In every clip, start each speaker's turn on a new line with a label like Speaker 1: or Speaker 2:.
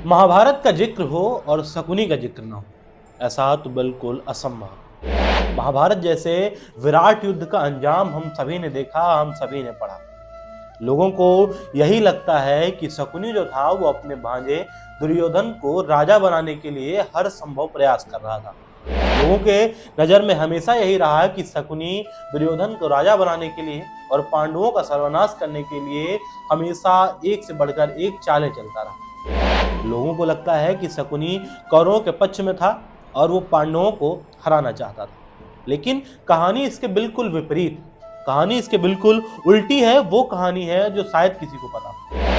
Speaker 1: महाभारत का जिक्र हो और शकुनी का जिक्र ना हो, ऐसा तो बिल्कुल असंभव। महाभारत जैसे विराट युद्ध का अंजाम हम सभी ने देखा, हम सभी ने पढ़ा। लोगों को यही लगता है कि शकुनी जो था वो अपने भांजे दुर्योधन को राजा बनाने के लिए हर संभव प्रयास कर रहा था। लोगों के नजर में हमेशा यही रहा कि शकुनी दुर्योधन को राजा बनाने के लिए और पांडवों का सर्वनाश करने के लिए हमेशा एक से बढ़कर एक चालें चलता रहा। लोगों को लगता है कि शकुनी कौरवों के पक्ष में था और वो पांडवों को हराना चाहता था, लेकिन कहानी इसके बिल्कुल विपरीत, कहानी इसके बिल्कुल उल्टी है। वो कहानी है जो शायद किसी को पता।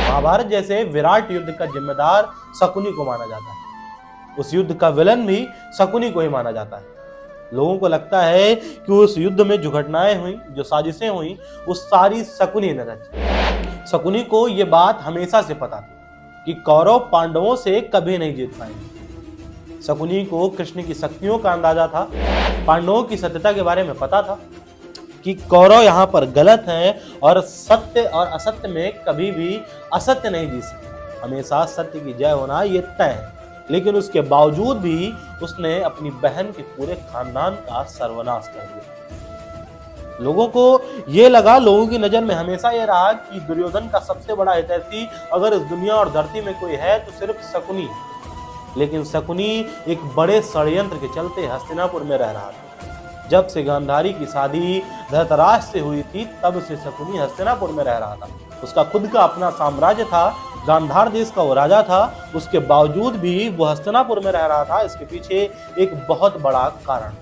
Speaker 1: महाभारत जैसे विराट युद्ध का जिम्मेदार शकुनी को माना जाता है, उस युद्ध का विलन भी शकुनी को ही माना जाता है। लोगों को लगता है कि उस युद्ध में जो घटनाएं हुई, जो साजिशें हुई, वो सारी शकुनी ने रची। शकुनी को ये बात हमेशा से पता थी कि कौरव पांडवों से कभी नहीं जीत पाएंगे। शकुनी को कृष्ण की शक्तियों का अंदाजा था, पांडवों की सत्यता के बारे में पता था कि कौरव यहाँ पर गलत हैं और सत्य और असत्य में कभी भी असत्य नहीं जीत सकता, हमेशा सत्य की जय होना ये तय है। लेकिन उसके बावजूद भी उसने अपनी बहन के पूरे खानदान का सर्वनाश कर दिया। लोगों को ये लगा, लोगों की नजर में हमेशा ये रहा कि दुर्योधन का सबसे बड़ा हितैषी अगर इस दुनिया और धरती में कोई है तो सिर्फ शकुनी है। लेकिन शकुनी एक बड़े षड्यंत्र के चलते हस्तिनापुर में रह रहा था। जब से गांधारी की शादी धृतराष्ट्र से हुई थी तब से शकुनी हस्तिनापुर में रह रहा था। उसका खुद का अपना साम्राज्य था, गांधार देश का वो राजा था, उसके बावजूद भी वो हस्तिनापुर में रह रहा था। इसके पीछे एक बहुत बड़ा कारण,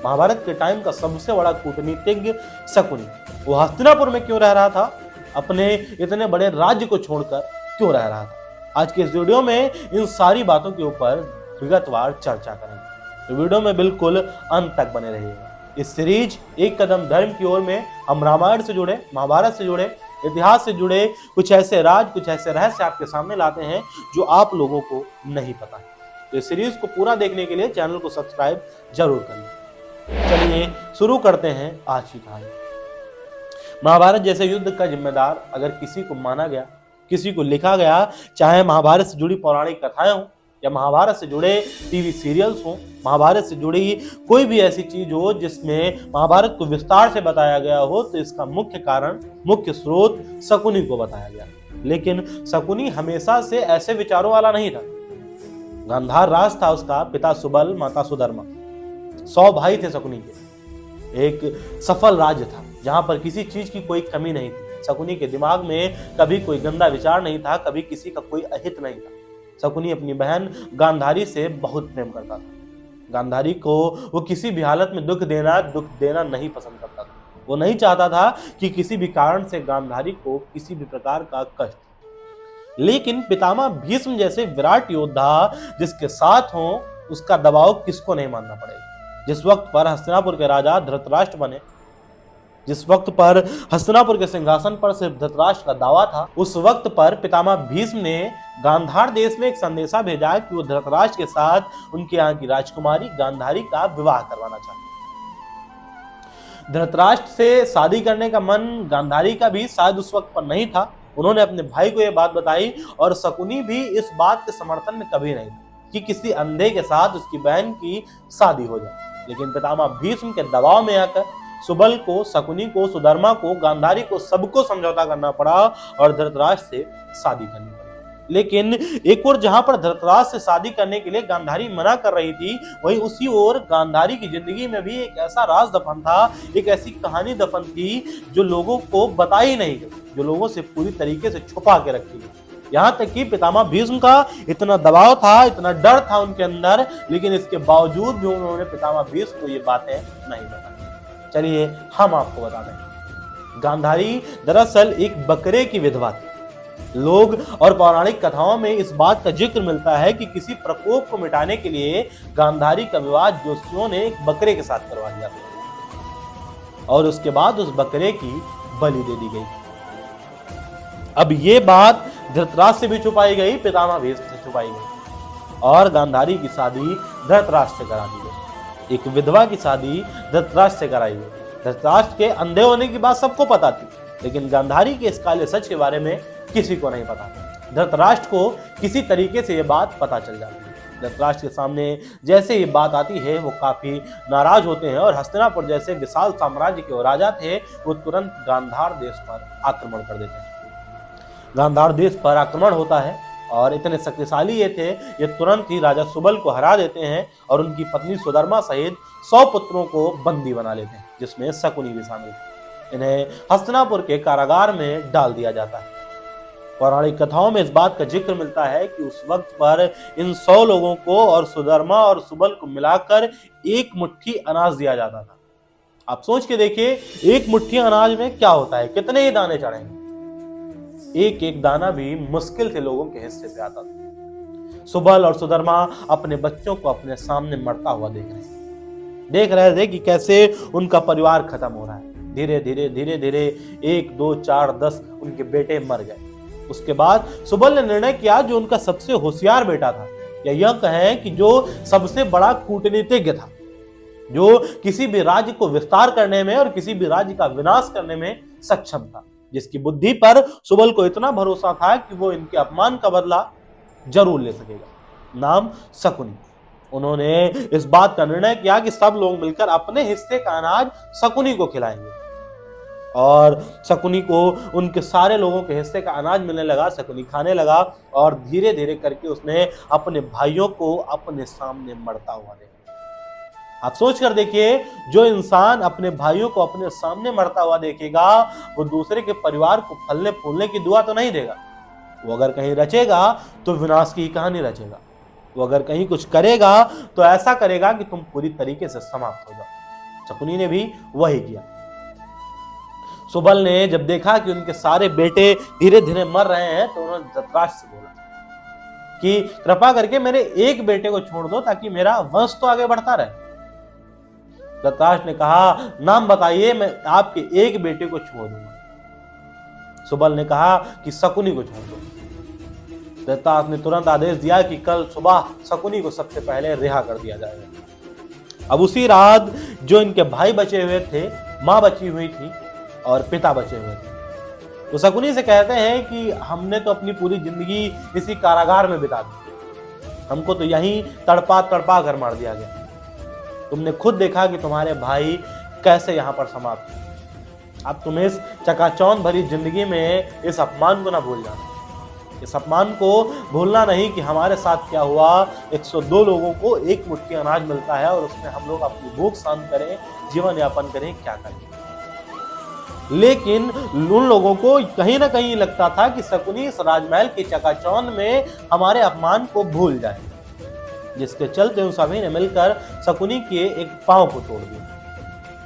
Speaker 1: महाभारत के टाइम का सबसे बड़ा कूटनीतिज्ञ शकुनी, वो हस्तिनापुर में क्यों रह रहा था, अपने इतने बड़े राज्य को छोड़कर क्यों रह रहा था। आज के इस वीडियो में इन सारी बातों के ऊपर विगतवार चर्चा करेंगे, तो वीडियो में बिल्कुल अंत तक बने रहिएगा। इस सीरीज एक कदम धर्म की ओर में हम रामायण से जुड़े, महाभारत से जुड़े, इतिहास से जुड़े कुछ ऐसे राज, कुछ ऐसे रहस्य आपके सामने लाते हैं जो आप लोगों को नहीं पता है। तो इस सीरीज को पूरा देखने के लिए चैनल को सब्सक्राइब जरूर करिए। चलिए शुरू करते हैं आज की कहानी। महाभारत जैसे युद्ध का जिम्मेदार अगर किसी को माना गया, किसी को लिखा गया, चाहे महाभारत से जुड़ी पौराणिक कथाएं हों या महाभारत से जुड़े टीवी सीरियल्स हों, महाभारत से जुड़ी कोई भी ऐसी चीज हो जिसमें महाभारत को विस्तार से बताया गया हो, तो इसका मुख्य कारण, मुख्य स्रोत शकुनी को बताया गया। लेकिन शकुनी हमेशा से ऐसे विचारों वाला नहीं था। गांधार राज था उसका, पिता सुबल, माता सुधर्मा, 100 भाई थे शकुनी के। एक सफल राज्य था जहां पर किसी चीज की कोई कमी नहीं थी। शकुनी के दिमाग में कभी कोई गंदा विचार नहीं था, कभी किसी का कोई अहित नहीं था। शकुनी अपनी बहन गांधारी से बहुत प्रेम करता था। गांधारी को वो किसी भी हालत में दुख देना नहीं पसंद करता था। वो नहीं चाहता था कि किसी भी कारण से गांधारी को किसी भी प्रकार का कष्ट। लेकिन पितामह भीष्म जैसे विराट योद्धा जिसके साथ हो, उसका दबाव किसको नहीं मानना पड़ेगा। जिस वक्त पर हस्तिनापुर के राजा धृतराष्ट्र बने, जिस वक्त पर हस्तिनापुर के सिंहासन पर सिर्फ धृतराष्ट्र का दावा था, उस वक्त पर पितामह भीष्म ने गांधार देश में एक संदेशा भेजा कि वो धृतराष्ट्र के साथ उनके यहाँ की राजकुमारी गांधारी का विवाह करवाना चाहते। धृतराष्ट्र से शादी करने का मन गांधारी का भी शायद उस वक्त पर नहीं था। उन्होंने अपने भाई को यह बात बताई और शकुनी भी इस बात के समर्थन में कभी नहीं था कि किसी अंधे के साथ उसकी बहन की शादी हो जाए। लेकिन पितामह भीष्म के दबाव में आकर सुबल को, शकुनी को, सुधर्मा को, गांधारी को, सबको समझौता करना पड़ा और धृतराष्ट्र से शादी करनी पड़ी। लेकिन एक ओर जहां पर धृतराष्ट्र से शादी करने के लिए गांधारी मना कर रही थी, वहीं उसी ओर गांधारी की जिंदगी में भी एक ऐसा राज दफन था, एक ऐसी कहानी दफन थी जो लोगों को बताई नहीं गई, जो लोगों से पूरी तरीके से छुपा के रखी गई। यहाँ तक कि पितामह भीष्म का इतना दबाव था, इतना डर था उनके अंदर, लेकिन इसके बावजूद भी उन्होंने पितामह भीष्म को ये बातें नहीं बताई। चलिए हम आपको बता दें, गांधारी दरअसल एक बकरे की विधवा थी। लोग और पौराणिक कथाओं में इस बात का जिक्र मिलता है कि किसी प्रकोप को मिटाने के लिए गांधारी का विवाह ज्योतिषियों ने एक बकरे के साथ करवा दिया था और उसके बाद उस बकरे की बलि दे दी गई। अब ये बात धृतराष्ट्र से भी छुपाई गई, पितामह भीष्म से छुपाई गई और गांधारी की शादी धृतराष्ट्र से करा दी गई। एक विधवा की शादी धृतराष्ट्र से कराई गई। धृतराष्ट्र के अंधे होने की बात सबको पता थी, लेकिन गांधारी के इस काले सच के बारे में किसी को नहीं पता। धृतराष्ट्र को किसी तरीके से ये बात पता चल जाती है। धृतराष्ट्र के सामने जैसे ये बात आती है वो काफी नाराज होते हैं और हस्तिनापुर जैसे विशाल साम्राज्य के राजा थे वो तुरंत गांधार देश पर आक्रमण कर देते हैं। गांधार देश पर आक्रमण होता है और इतने शक्तिशाली ये थे, ये तुरंत ही राजा सुबल को हरा देते हैं और उनकी पत्नी सुधर्मा सहित 100 पुत्रों को बंदी बना लेते हैं, जिसमें शकुनी भी शामिल थे। इन्हें हस्तिनापुर के कारागार में डाल दिया जाता है। पौराणिक कथाओं में इस बात का जिक्र मिलता है कि उस वक्त पर इन 100 लोगों को और सुधर्मा और सुबल को मिलाकर एक मुट्ठी अनाज दिया जाता था। आप सोच के देखिए, एक मुट्ठी अनाज में क्या होता है, कितने ही दाने चढ़ेंगे। एक एक दाना भी मुश्किल से लोगों के हिस्से पे आता था। सुबल और सुधर्मा अपने बच्चों को अपने सामने मरता हुआ देख रहे थे कि कैसे उनका परिवार खत्म हो रहा है। धीरे धीरे 1 2 4 10 उनके बेटे मर गए। उसके बाद सुबल ने निर्णय किया, जो उनका सबसे होशियार बेटा था, या यह कहें कि जो सबसे बड़ा कूटनीतिज्ञ था, जो किसी भी राज्य को विस्तार करने में और किसी भी राज्य का विनाश करने में सक्षम था, जिसकी बुद्धि पर सुबल को इतना भरोसा था कि वो इनके अपमान का बदला जरूर ले सकेगा। नाम शकुनी। उन्होंने इस बात का निर्णय किया कि सब लोग मिलकर अपने हिस्से का अनाज शकुनी को खिलाएंगे और शकुनी को उनके सारे लोगों के हिस्से का अनाज मिलने लगा। शकुनी खाने लगा और धीरे धीरे करके उसने अपने भाइयों को अपने सामने मरता हुआ देखा। आप सोच कर देखिए, जो इंसान अपने भाइयों को अपने सामने मरता हुआ देखेगा वो दूसरे के परिवार को फलने फूलने की दुआ तो नहीं देगा। वो अगर कहीं रचेगा तो विनाश की कहानी रचेगा। वो अगर कहीं कुछ करेगा तो ऐसा करेगा कि तुम पूरी तरीके से समाप्त हो जाओ। शकुनी ने भी वही किया। सुबल ने जब देखा कि उनके सारे बेटे धीरे धीरे मर रहे हैं तो उन्होंने धृतराष्ट्र से बोला कि कृपा करके मेरे एक बेटे को छोड़ दो ताकि मेरा वंश तो आगे बढ़ता रहे। धृतराष्ट्र ने कहा, नाम बताइए, मैं आपके एक बेटे को छोड़ दूंगा। सुबल ने कहा कि शकुनी को छोड़ दो। धृतराष्ट्र ने तुरंत आदेश दिया कि कल सुबह शकुनी को सबसे पहले रिहा कर दिया जाएगा। अब उसी रात जो इनके भाई बचे हुए थे, मां बची हुई थी और पिता बचे हुए थे, तो शकुनी से कहते हैं कि हमने तो अपनी पूरी जिंदगी इसी कारागार में बिता दी, हमको तो यहीं तड़पा तड़पा कर मार दिया गया। तुमने खुद देखा कि तुम्हारे भाई कैसे यहां पर समाप्त हुए। अब तुम इस चकाचौंध भरी जिंदगी में इस अपमान को ना भूल जाना। इस अपमान को भूलना नहीं कि हमारे साथ क्या हुआ। 102 लोगों को एक मुट्ठी अनाज मिलता है और उसमें हम लोग अपनी भूख शांत करें, जीवन यापन करें, क्या करें। लेकिन उन लोगों को कहीं ना कहीं लगता था कि शकुनी इस राजमहल के चकाचौंध में हमारे अपमान को भूल जाए, जिसके चलते उन सभी ने मिलकर शकुनी के एक पांव को तोड़ दिया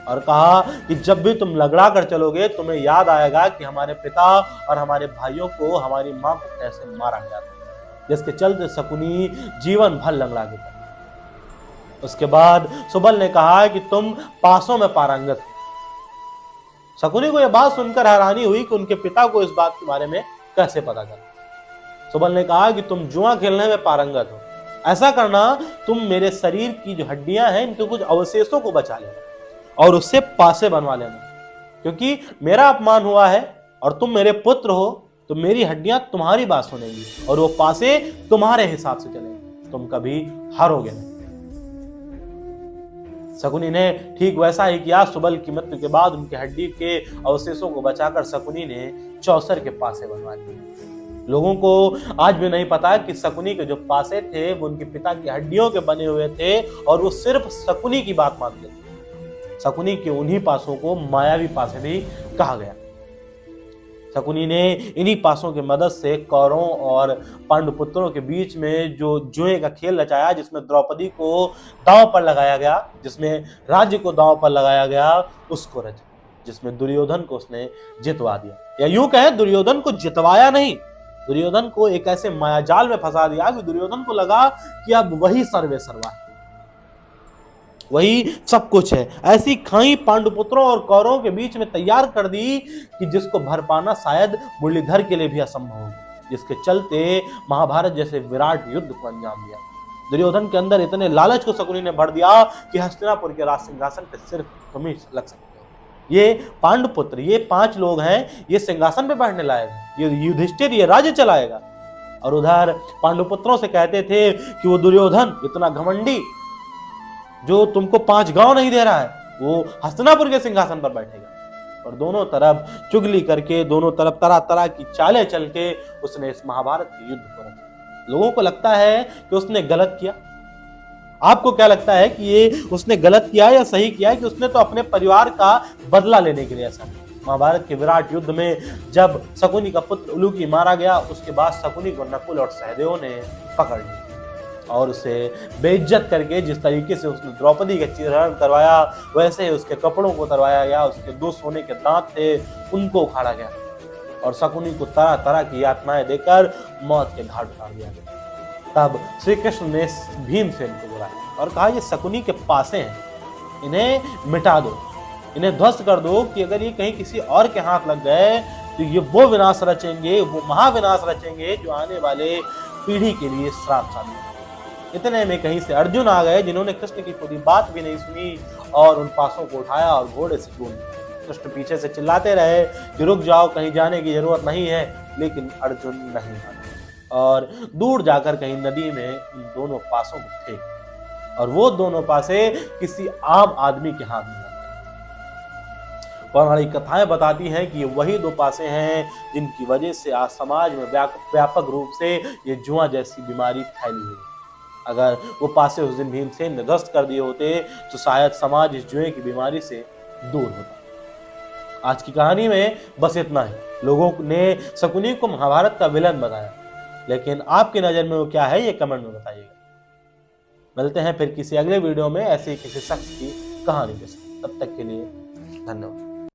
Speaker 1: और कहा कि जब भी तुम लगड़ा कर चलोगे तुम्हें याद आएगा कि हमारे पिता और हमारे भाइयों को, हमारी मां को कैसे मारा गया था, जिसके चलते शकुनी जीवन भर लंगड़ा गया। उसके बाद सुबल ने कहा कि तुम पासों में पारंगत हो। शकुनी को यह बात सुनकर हैरानी हुई कि उनके पिता को इस बात के बारे में कैसे पता चला। सुबल ने कहा कि तुम जुआ खेलने में पारंगत हो, ऐसा करना, तुम मेरे शरीर की जो हड्डियां हैं इनके कुछ अवशेषों को बचा लेना और उससे पासे बनवा लेना, क्योंकि मेरा अपमान हुआ है और तुम मेरे पुत्र हो तो मेरी हड्डियां तुम्हारी बात सुनेंगी और वो पासे तुम्हारे हिसाब से चलेंगे, तुम कभी हारोगे नहीं। शकुनी ने ठीक वैसा ही किया। सुबल की मृत्यु के बाद उनके हड्डी के अवशेषों को बचाकर शकुनी ने चौसर के पासे बनवा दिए। लोगों को आज भी नहीं पता कि शकुनी के जो पासे थे वो उनके पिता की हड्डियों के बने हुए थे और वो सिर्फ शकुनी की बात मानते थे। शकुनी के उन्हीं पासों को मायावी पासे भी कहा गया। शकुनी ने इन्हीं पासों की मदद से कौरवों और पांडुपुत्रों के बीच में जो जुए का खेल रचाया, जिसमें द्रौपदी को दांव पर लगाया गया, जिसमें राज्य को दांव पर लगाया गया, उसको रचा, जिसमें दुर्योधन को उसने जितवा दिया। या यूं कहें, दुर्योधन को जितवाया नहीं, दुर्योधन को एक ऐसे मायाजाल में फंसा दिया कि दुर्योधन को लगा कि अब वही सर्वे सर्वा है, वही सब कुछ है। ऐसी खाई पांडुपुत्रों और कौरवों के बीच में तैयार कर दी कि जिसको भर पाना शायद मुरलीधर के लिए भी असंभव होगा, जिसके चलते महाभारत जैसे विराट युद्ध को अंजाम दिया। दुर्योधन के अंदर इतने लालच को शकुनी ने भर दिया कि हस्तिनापुर के राज सिंहासन पे सिर्फ तुम ही लग सकते हो। ये पांडुपुत्र, ये 5 लोग हैं, ये सिंहासन पे बैठने लायक है, ये युधिष्ठिर ये राज्य चलाएगा, और उधर पांडुपुत्रों से कहते थे कि वो दुर्योधन इतना घमंडी जो तुमको 5 गांव नहीं दे रहा है, वो हस्तिनापुर के सिंहासन पर बैठेगा। और दोनों तरफ चुगली करके, दोनों तरफ तरह तरह की चालें चल के उसने इस महाभारत के युद्ध को रचा। लोगों को लगता है कि उसने गलत किया। आपको क्या लगता है कि ये उसने गलत किया या सही किया, कि उसने तो अपने परिवार का बदला लेने के लिए ऐसा किया। महाभारत के विराट युद्ध में जब शकुनी का पुत्र उलूकी मारा गया, उसके बाद शकुनी को नकुल और सहदेव ने पकड़ लिया और उसे बेइज्जत करके जिस तरीके से उसने द्रौपदी का चित्रण करवाया, वैसे ही उसके कपड़ों को उतरवाया गया, उसके 2 सोने के दांत थे उनको उखाड़ा गया और शकुनी को तरह तरह की यातनाएं देकर मौत के घाट उतार दिया गया। तब श्री कृष्ण ने भीमसेन को बुलाया और कहा, ये शकुनी के पासे हैं, इन्हें मिटा दो, इन्हें ध्वस्त कर दो, कि अगर ये कहीं किसी और के हाथ लग गए तो ये वो विनाश रचेंगे, वो महाविनाश रचेंगे जो आने वाले पीढ़ी के लिए श्राप साबित होगा। इतने में कहीं से अर्जुन आ गए, जिन्होंने कृष्ण की पूरी बात भी नहीं सुनी और उन पासों को उठाया और घोड़े से कूद दिया। कृष्ण पीछे से चिल्लाते रहे कि रुक जाओ, कहीं जाने की जरूरत नहीं है, लेकिन अर्जुन नहीं माना और दूर जाकर कहीं नदी में इन दोनों पासों को फेंक, और वो दोनों पासे किसी आम आदमी के हाथ में लग गए। पौराणिक कथाएं बताती हैं कि ये वही 2 पासे हैं जिनकी वजह से आज समाज में व्यापक रूप से ये जुआ जैसी बीमारी फैली हुई। अगर वो पासे उस दिन भीमसेन ने ध्वस्त कर दिए होते तो शायद समाज इस जुए की बीमारी से दूर होता। आज की कहानी में बस इतना ही। लोगों ने शकुनी को महाभारत का विलन बनाया, लेकिन आपकी नजर में वो क्या है, ये कमेंट में बताइएगा। मिलते हैं फिर किसी अगले वीडियो में ऐसे ही किसी शख्स की कहानी के साथ। तब तक के लिए धन्यवाद।